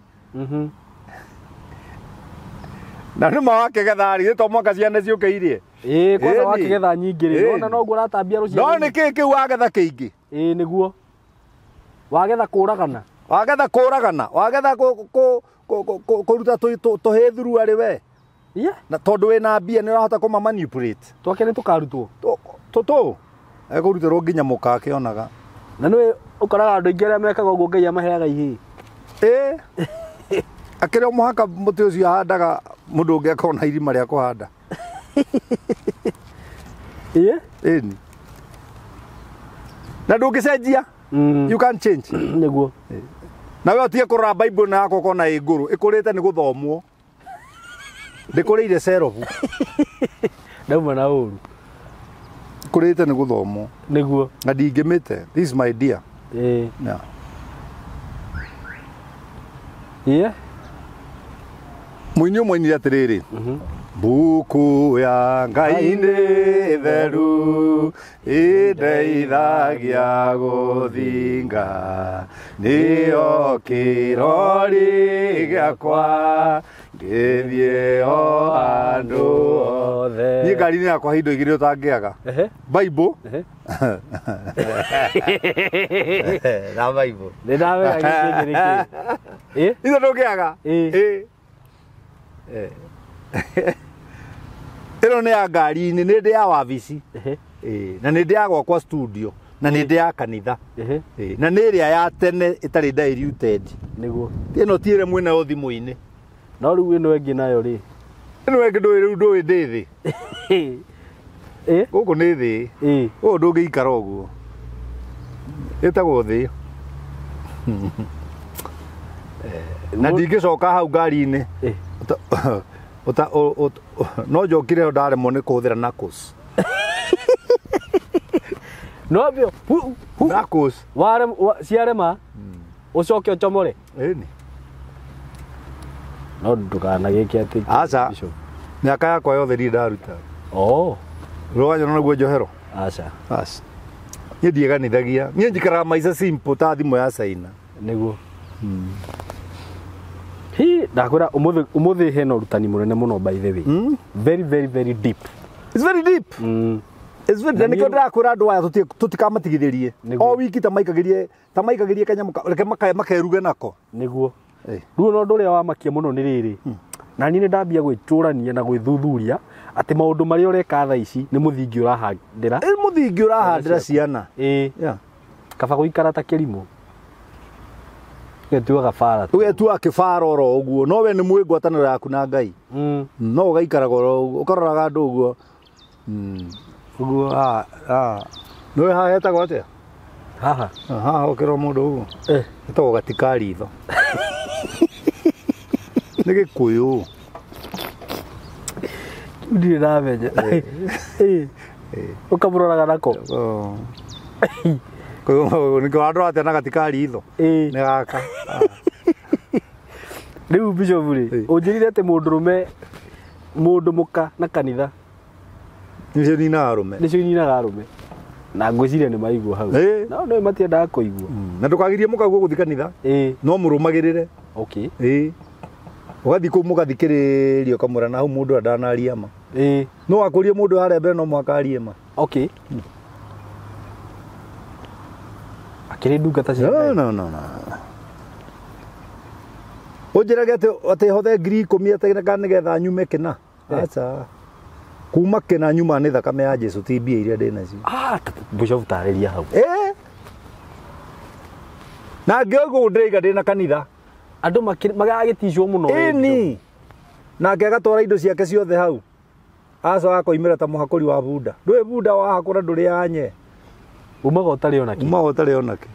na nĩ mawakĩgetha rĩ to mwaka ciana ciũkĩirie
kwanza wakĩgetha nyingĩ rĩ ona noguo ũratambia rũciaro
no nĩkĩ kĩu wagetha kĩingĩ
nĩguo wagetha kũragana wagetha kũruta tũhĩ through arĩ we na tondũ wĩna mbia nĩ ũrahota kũma manipulate twake nĩ tũkarutwo
tũtũ ekũrutĩrwo nginya mũka akĩonaga
na nĩ ũkoraga andũ aingĩ arĩa mekaga ũguo Ngai amaheaga ihĩ
akĩrĩ mũhaka mũtĩ ũcio ahandaga mũndũ ũngĩ akona irima rĩa kũhanda ĩni na ndũngĩcenjia you can change
nĩguo
nawe ũtige kũrora Bible na yako ũkona ĩ ngũrũ ĩkũrĩte nĩ gũthomwo ndĩkũrĩire serobu
ndauma na ũru
ĩkũrĩte nĩ gũthomwo
nĩguo
na ndingĩmĩte this is my dear Mũini ũmwenire atĩrĩrĩ mbuku ya Ngai nĩ theru ĩndeithagia gũthinga nĩyo kĩrori gĩakwa ngĩthiĩ o handũ othe niĩ ngari-inĩ yakwa indo igĩrĩ ũtangĩaga Bible na Bible
nĩ ndamenya gĩkĩ
ithe ndũngĩaga ĩno nĩ ya ngari-inĩ nĩ ndĩ ya wabici na nĩ ndĩ ya gwakwa studio na nĩ ndĩ ya kanitha na nĩ ĩrĩa ya tene ĩtarĩ diluted
nĩguo
ĩno ti ĩrĩa mwĩnayo thimũ-inĩ
no rĩu ĩno ĩngĩ nayo rĩ
ĩno ĩngĩ ndũĩ ndĩ thĩ gũkũ nĩ thĩ ũũ ndũngĩikara ũguo ĩtagwo thĩ na ndingĩcoka hau ngari-inĩ no njokire ndaremwo nĩ kũhũthĩra knuckles
no bio
knuckles
ciarema ũcoke ũcomore
ĩni
no ndũkanagĩke atĩ
aca mĩaka yakwa yothe ndirĩ ndaruta rwanyona naguo njohero
aca
niĩ ndiĩganithagia niĩ njikaraga maica simple ta thimũ ya Ciana
nĩguo ndakwĩra ũmũthĩ hena ũrutani mũnene mũno by the way very very very deep
it's very deep it's very na nĩkĩo ndĩrakwĩra andũ aya tũtikamatigithĩrie o wiki ta maikagĩrie kanyamũ reke makeruge nako
nĩguo rĩu no ũndũ ũrĩa wamakia mũno nĩ rĩrĩ na niĩ nĩ ndambia gwĩcũrania na gwĩthuthuria atĩ maũndũ marĩa ũreka thaa ici nĩ mũthingi ũrahandĩra ciana kaba gũikara ta kĩrimũ getuaga
kĩbara oro ũguo no we nĩ mwĩ ngwatanĩro yaku na Ngai no ũgaikaraga oro ũguo ũkaroraga andũ ũguo nĩwe haha hetagwo atĩa haha ũkĩrwo mũndũ ũguo hetagwo gatikaritho nĩ Gĩkũyũ
ndirĩ ndamenya ũkamũroraga nako
nĩkĩo andũ atĩa na gatikaritho nĩ gaka
rĩu Bishop rĩ ũnjĩrire atĩ mũndũ mũka na kanitha
nĩcio ninaga arũme
na ngwĩciria nĩ maigua hau no nĩ matiendaga kũigua
na ndũkagirie mũkaguo gũthiĩ kanitha no mũrũmagĩrĩre ũgathiĩ kũu mũgathikĩrĩria ũkamwĩra na hau mũndũ ndanaria ma no wakũrie mũndũ harĩa mbere no mwaka arie ma
akĩrĩ ndungata cia
ũnjĩrage atĩ hothe ngiri 10 atĩ nĩgetha nyume kĩna aca kuma kĩna nyuma nĩ thakame ya Jesu ti mbia iria ndĩ nacio
Bishop tarĩria hau
na ngĩoguo ndĩiga ndĩ na kanitha
andũ magagĩticwo mũno
ĩni nake agatwara indo ciake ciothe hau acoka akoimĩra ta mũhakũri wa bunda ndũĩ bunda wahakũra ndũrĩ anye
umaga ũtarĩ onake
umaga ũtarĩ onake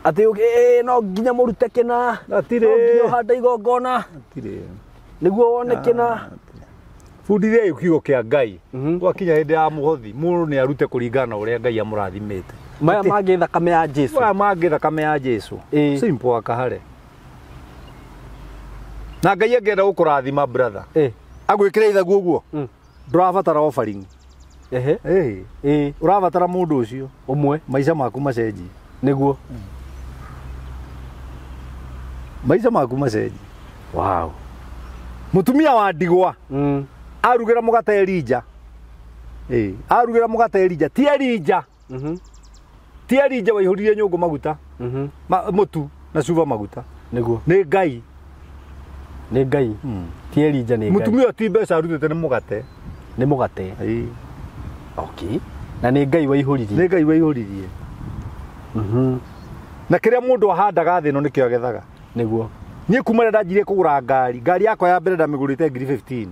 atĩ no nginya mũrute kĩna
atirĩ
no nginya ũhanda igongona
atirĩ
nĩguo wone kĩna
bundithia kiugo kĩa Ngai gwakinya hĩndĩ ya mũhothi mũndũ nĩ arute kũringana na ũrĩa Ngai amũrathimĩte
maya mangĩ thakame ya Jesu
maya mangĩ thakame ya Jesu simple akahare na Ngai angĩenda gũkũrathima brother agwĩkĩra ithagu ũguo ndũrabatara offering ũrabatara mũndũ ũcio
ũmwe
maica maku macenji
nĩguo
maica maku macenji
wow
mũtumia wa ndigwa arugĩra mũgate Elija arugĩra mũgate Elija ti Elija ti Elija waihũririe nyũngũ maguta mũtu na cuba maguta
nĩguo
nĩ Ngai
nĩ Ngai ti Elija nĩ Ngai
mũtumia ti mbeca arutĩte nĩ mũgate
okay na nĩ Ngai waihũririe
nĩ Ngai waihũririe na kĩrĩa mũndũ ahandaga thĩ ĩno nĩkĩo agethaga
nĩguo
niĩ kuma rĩrĩa ndanjirie kũgũra ngari yakwa ya mbere ndamĩgũrĩte ngiri 15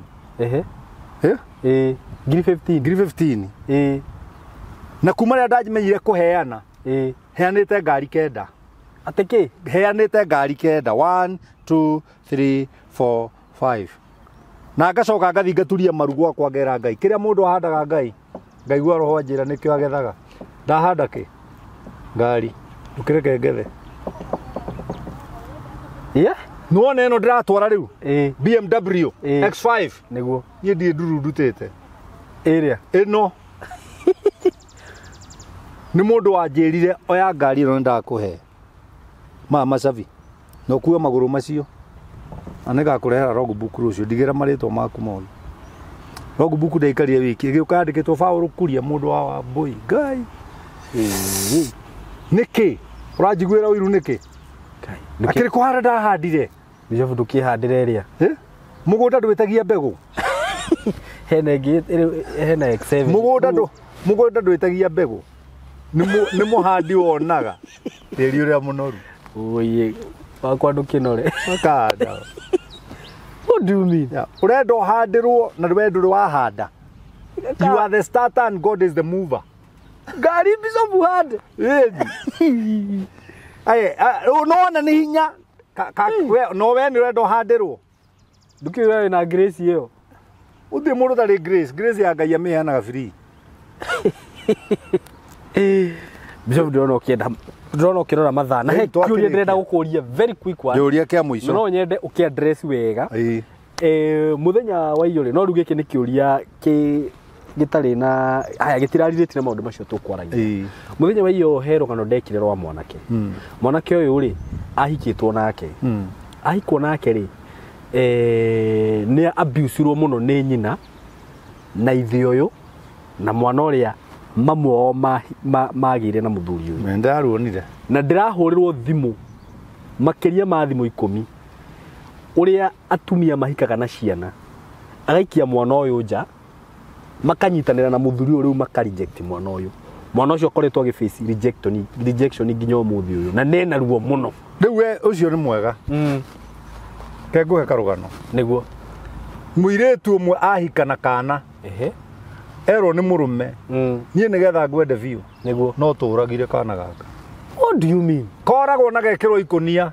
ngiri
15 na kuma rĩrĩa ndajimenyire kũheana heanĩte ngari kenda
atĩ kĩ
heanĩte ngari kenda 1 2 3 4 5 na ngacoka ngathi ngaturia maru gwakwa ngera Ngai kĩrĩa mũndũ ahandaga Ngai gwa roho njĩra nĩkĩo agethaga ndahanda kĩ ngari ndũkĩreke ngethe nuona ĩno ndĩratwara rĩu BMW X5
nĩguo
niĩ ndirĩ nduru ndutĩte
ĩrĩa
ĩno nĩ mũndũ wanjĩrire oya ngari ĩno nĩndakũhe macabi na ũkue magũrũ macio na nĩgakũrehera logbook rũciũ ndigĩra marĩtwa maku mothe logbook ndaikarire wiki ĩgĩũka yandĩkĩtwo Paul Kuria mũndũ wa Wambũi Ngai nĩkĩ ũranjiguĩra ũiru nĩkĩ akĩrĩ kũhanda ndahandire
Bishop ndũkĩhandĩra ĩrĩa
mũgũnda ndwĩtagia mbegũ
hena X7
mũgũnda ndwĩtagia mbegũ nĩ mũhandi wonaga tĩri ũrĩa mũnoru
oye wakwa ndũkĩnore
makanda
what do you mean
ũrenda ũhandirwo na wendo ndũrĩ wahanda you are the starter and God is the mover
ngari Bishop hande
nona nĩ hinya no we nĩ ũrenda ũhandirwo
ndũkĩũra na grace ĩyo
ũthĩ mũndũ tarĩ grace ya Ngai amĩheanaga free
Bishop ndĩrona ũkĩrora mathaa na he kĩũria ndĩrenda gũkũria very quick one
kĩũria kĩa mũico
no nyende ũkĩaddress wega mũthenya wa iyũrĩ no rĩu gĩkĩ nĩ kĩũria gĩtarĩ na gĩtirarĩrĩtie na maũndũ macio tũkwaragia mũthenya wa iyo he rũgano ndekire rwa mwanake mwanake ũyũ rĩ ahikĩtwo nake ahikwo nake rĩ nĩ abusirwo mũno nĩ nyina na ithe ũyũ na mwana ũrĩa mamwe o magĩire na mũthuri ũyũ
ndaruonire
na ndĩrahũrĩrwo thimũ makĩria ma thimũ 10 ũrĩa atumia mahikaga na ciana agaikia mwana ũyũ nja makanyitanĩra na mũthuri ũyũ rĩu makareject mwana ũcio akoretwo agĩface rejection nginya ũmũthĩ ũyũ na nena ruo mũno
rĩu we ũcio nĩ mwega ke ngũhe karũgano
nĩguo
mũirĩtu ũmwe ahika na kana erwo nĩ mũrũme niĩ nĩgetha ngwende biũ
nĩguo
no tũragire kana gaka
what do you mean
koragwo na gekĩrwo ikũnia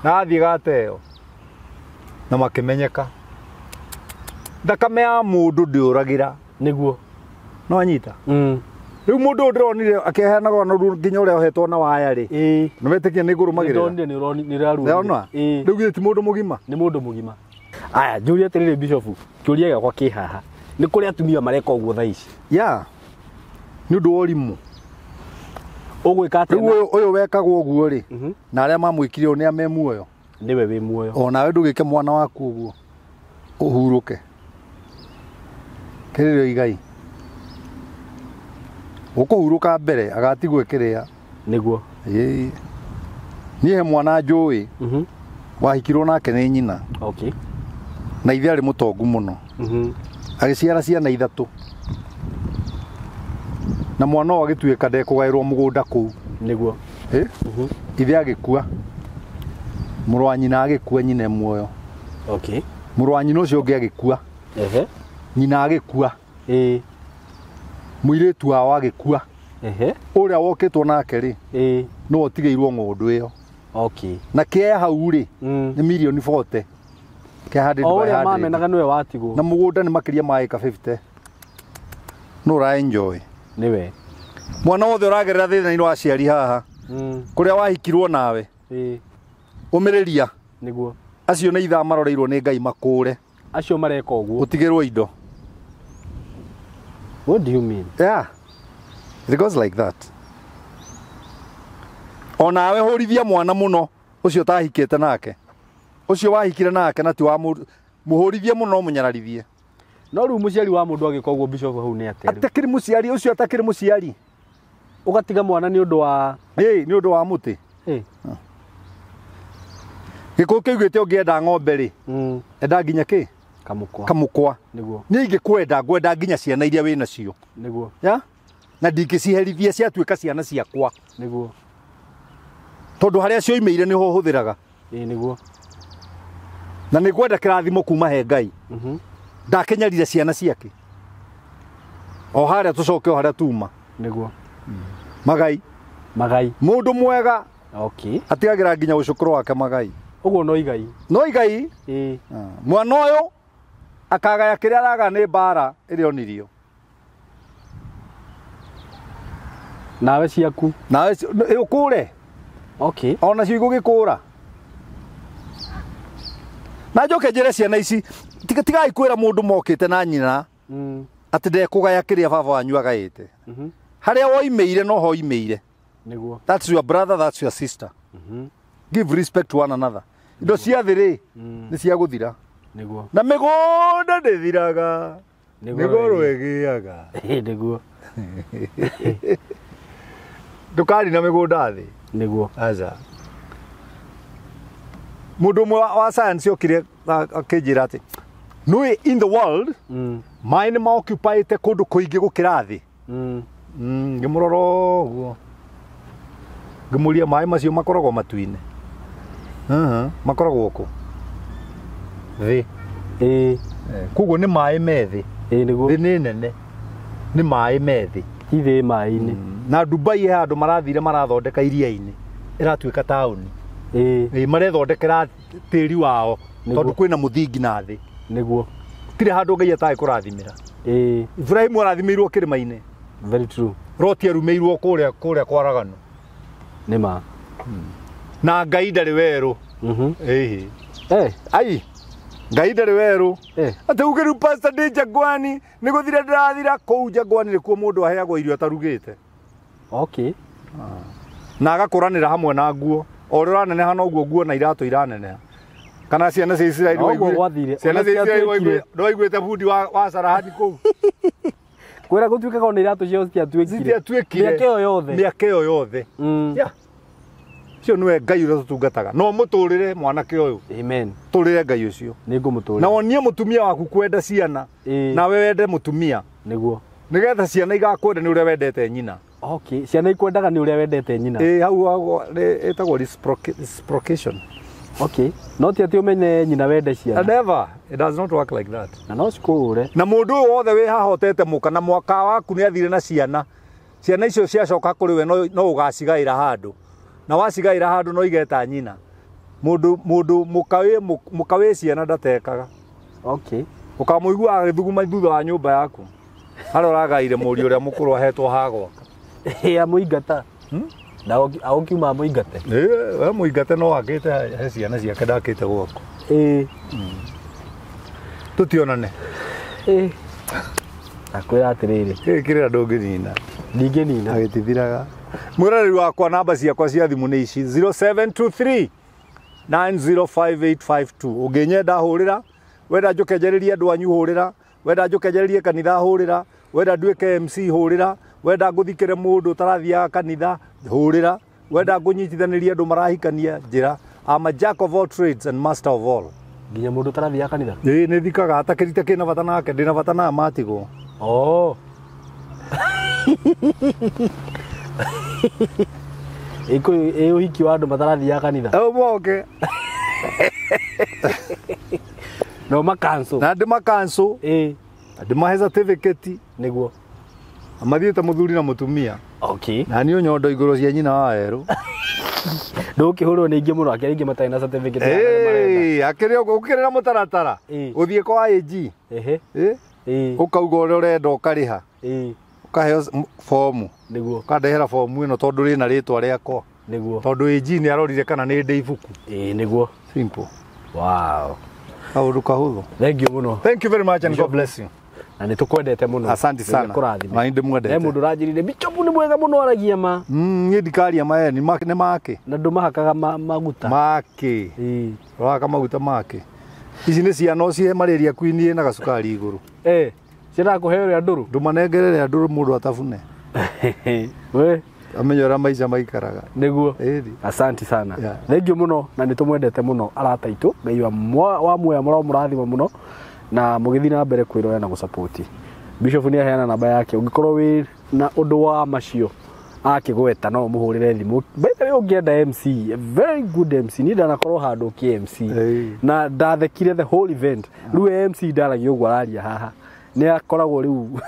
na athiĩ gateo na makĩmenyeka thakame ya mũndũ ndĩũragĩra
nĩguo
no anyita rĩu mũndũ ũyũ ndĩronire akĩheanaga na nginya ũrĩa ohetwo na waya rĩ nĩ wetĩkia nĩ ngũrũmagĩrĩra rĩu githĩ ti mũndũ mũgima
nĩ mũndũ mũgima aya njũria atĩrĩrĩ Bishop kĩũria gĩakwa kĩ haha nĩ kũrĩ atumia mareka ũguo thaa ici
nĩ ũndũ wa ũrimũ
ũgwĩka atĩa
rĩu ũyũ wekagwo ũguo rĩ na arĩa mamwĩkire ũyũ nĩ ame muoyo
nĩwe wĩ muoyo
o nawe ndũgĩke mwana waku ũguo ũhurũke kĩrĩrĩo igai ũkũhurũka mbere agatigwo kĩrĩa
nĩguo
niĩ he mwana njũĩ wahikirwo nake nĩ nyina na ithe arĩ mũtongu mũno agĩciara ciana 3 na mwana ũyũ agĩtuĩka ndekũgaĩrwo mũgũnda kũu
nĩguo
ithe agĩkua mũrũ wa nyina agĩkua nyina muoyo Muru wa nyina ucio ungi agikua nyina agikua muiritu wao agikua uria wokitwo nake ri no otigeirwo ng'ondu iyo na kia hau ri ni milioni 40 kia hadi
oria mamenaga niwe watigwo
na mugunda ni makiria maika 50 no ra enjoy
niwe
mwana wothe uragerera thina ino aciari haha kuria wahikirwo nawe umiriria
niguo
acio ni itha maroreirwo ni Ngai makure
acio mareka uguo
utigirwo indo.
What do you mean?
Yeah, it goes like that. Onawe horithia mwana muno ucio tahikite nake ucio wahikire nake na ti wa muhorithia muno munyararithie
no ru muciari wa mundu agika uguo bishop hau ni ateri
atakiri muciari ucio atakiri muciari
ugatiga mwana ni undu wa
ni undu wa muti gikuyu kiugite ungienda ng'ombe ri enda nginya ki kamukwa
niguo
ni ingikwenda ngwenda nginya ciana iria wina cio
niguo
ya na ndingiciherithia ciatuika ciana ciakwa
niguo
tondu haria cio imeire niho huthiraga
niguo
na ni kwenda kirathimo kuma he Ngai ndakenyarire ciana ciake o haria tucoke o haria tuma
niguo
magai mundu mwega atigagira nginya ucukuru wake magai
uguo no igai
mwana uyu akagaya kiria araga ni bara irio nirio
nawe ciaku
nawe ukure ona cio igugikura na njoke njire ciana ici tigai kwira mundu mokite na nyina ati ndekugaya kiria baba wanyu agaite haria woimeire no ho imeire
niguo
that's your brother, that's your sister give respect to one another indo cia thiri ni cia guthira
niguo
na migunda ndithiraga migoro egiaga
niguo
ndukari na migunda thi
niguo
aza mundu wa science okire akinjira ati no in the world mine ma occupied kundu kuingi gukira thi ngimuroro guo ngimuria mai macio makoragwo matuine makoragwo ku thi kuguo ni mai methi
niguo
thi ni nene ni mai methi
ithi mai-ini
na Dubai he andu marathire marathondeka iria-ini iratuika tauni marethondekera tiri wao tondu kwina muthingi na thi
niguo
tire handu Ngai atai kurathimira Ibrahim arathimirwo kirima-ini
very true
Roti arumeirwo kuria kwaragano
nima
na Ngai ndari weru ai Ngai ndari weru ati ugiru pastor ndi Jangwani ni guthira ndirathira kou Jangwani ni kuo mundu aheagwo irio atarugite na agakuranira hamwe na nguo o ruraneneha no guo nguo na iratu iraneneha kana ciana cia Israeli no igwete bundi wa Sarahani kou
kwira gutuika ko ni iratu cio
ciatuikire miaka iyo yothe cio niwe Ngai uria tutungataga no muturire mwanake uyu
amen
turire Ngai ucio
ningumuturira
na wonie mutumia waku kwenda ciana nawe wende mutumia
niguo
nigetha ciana igakwenda ni uria wendete nyina
ciana ikwendaga ni uria wendete nyina
hau etagwo reciprocation
no ti ati umenye nyina wende ciana
never it does not work like that
na no cikure
na mundu wothe wi hahotete muka na mwaka waku ni athire na ciana icio ciacoka kuri we no ugacigaira handu na wacigaira handu no igeta nyina mundu mukawe ciana ndatekaga ukamuigua agithuguma thutha wa nyumba yaku haro ragaire muri uria mukuru ahetwo hagwaka
muingata na aukiuma muingate
we muingate no akite he ciana ciake ndakite gwako tutionane
akwira atiriri
kirira ndungĩnina
ndingĩnina
agĩtithiraga mwĩroreri wakwa namba ciakwa cia thimũ nĩ ici 0723 905852 ũngĩnyenda hũrĩra wenda njũkenjererie andũ anyu hũrĩra wenda njũkenjererie kanitha hũrĩra wenda nduĩke MC hũrĩra wenda ngũthikĩre mũndũ ũtarathiaga kanitha hũrĩra wenda ngũnyitithanĩrie andũ marahikania njĩra I'm a jack of all trades and master of all
nginya mũndũ ũtarathiaga kanitha
nĩ thikaga atakĩrite kĩna bata nake ndĩna bata na matigwo
ũhiki wa andũ matarathiaga kanitha
moke
no makanso
na ndima cancel ndima he certificate
niguo
amathiete muthuri na mutumia
okay
na ni onyondo iguru cia nyina wa weru
ndukihurwo ni ingi muno akiri ingi matai na certificate
akiri ukirira mutaratara uthie kwa AG ukauga ore urenda ukariha ukaheo form
niguo
ukandehera form ino tondu ri na ritwa riakwa
niguo
tondu AG ni arorire kana ni ndi ibuku
niguo
simple
wow
kaundu kahuthu thank you very much and God bless you
na nitukwendete muno
asante sana na indi mwendete
mundu rajirire bichopu ni mwega muno aragia ma
ni ndikaria ma ni make
na ndumahakaga maguta
make waka maguta make ici ni ciana cie malaria queen na gacukari iguru
cira kuheo ya nduru
ndumanengerere ya nduru mundu atafune
we
amenyora maica maikaraga
niguo asante sana thank you muno na nitumwendete muno arata itu ngai wa muoya murathima muno na mugithi na mbere kwirora na gusupport bishop ni aheana namba yake ungikorwo wi na undu wa macio akigweta no muhurire thimu bethe ungienda MC a very good MC ni ndanakorwo handu KMC na ndathekire the whole event riu MC ndaragi uguo araria haha ni akoragwo riu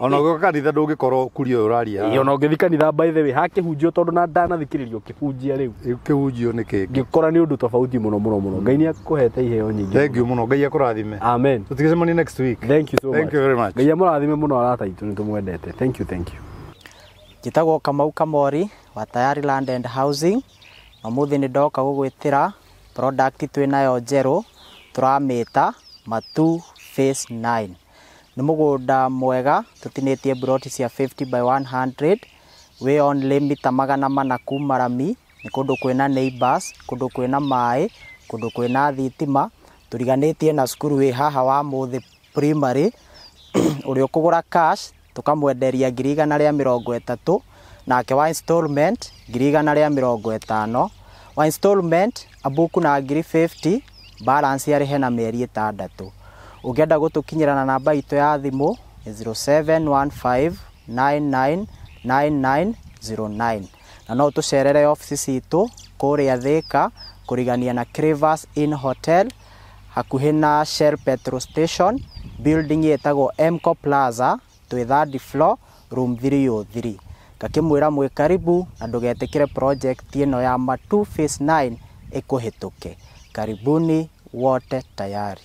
ona gwa kanitha ndungikorwo kurio uraria
ona ungithi kanitha by the way hakihunjio tondu na ndana thikiririo kihunjia riu
kihunjio ni kiki
ngikora ni undu tofauti muno ngai ni akuhete iheo nyingi
thank you muno ngai akurathime
amen
tutigecemani next week
thank you so much
thank you very much
ngai amurathime muno arata itu nitumwendete thank you
Jitagwo Kamau Kamori wa Tayari Land and Housing amuthi ni ndoka gugwitira product twinayo njeru turamita Matu phase 9 ni mugunda mwega tutinitie broti cia 50 by 100 we on limit magana mana kuma Rami ni kundu kwina neighbors kundu kwina mai kundu kwina thitima turiganitie na skuru we haha wa muthi primary uri ukugura cash tukamwenderia 130 nake wa installment 150 wa installment abuku na 50 balance yari hena mieri 6 ugienda gutukinyira na namba itu ya thimu 0715999909 na no tucerere office itu kuria Thika kurigania na Crevas Inn Hotel hakuhi na Shell petrol station building yetagwo Mco Plaza to 3rd floor room 303 kakimwira mwe karibu na ndugetekire project ino ya Matu phase 9 ikuhituke karibuni wote tayari.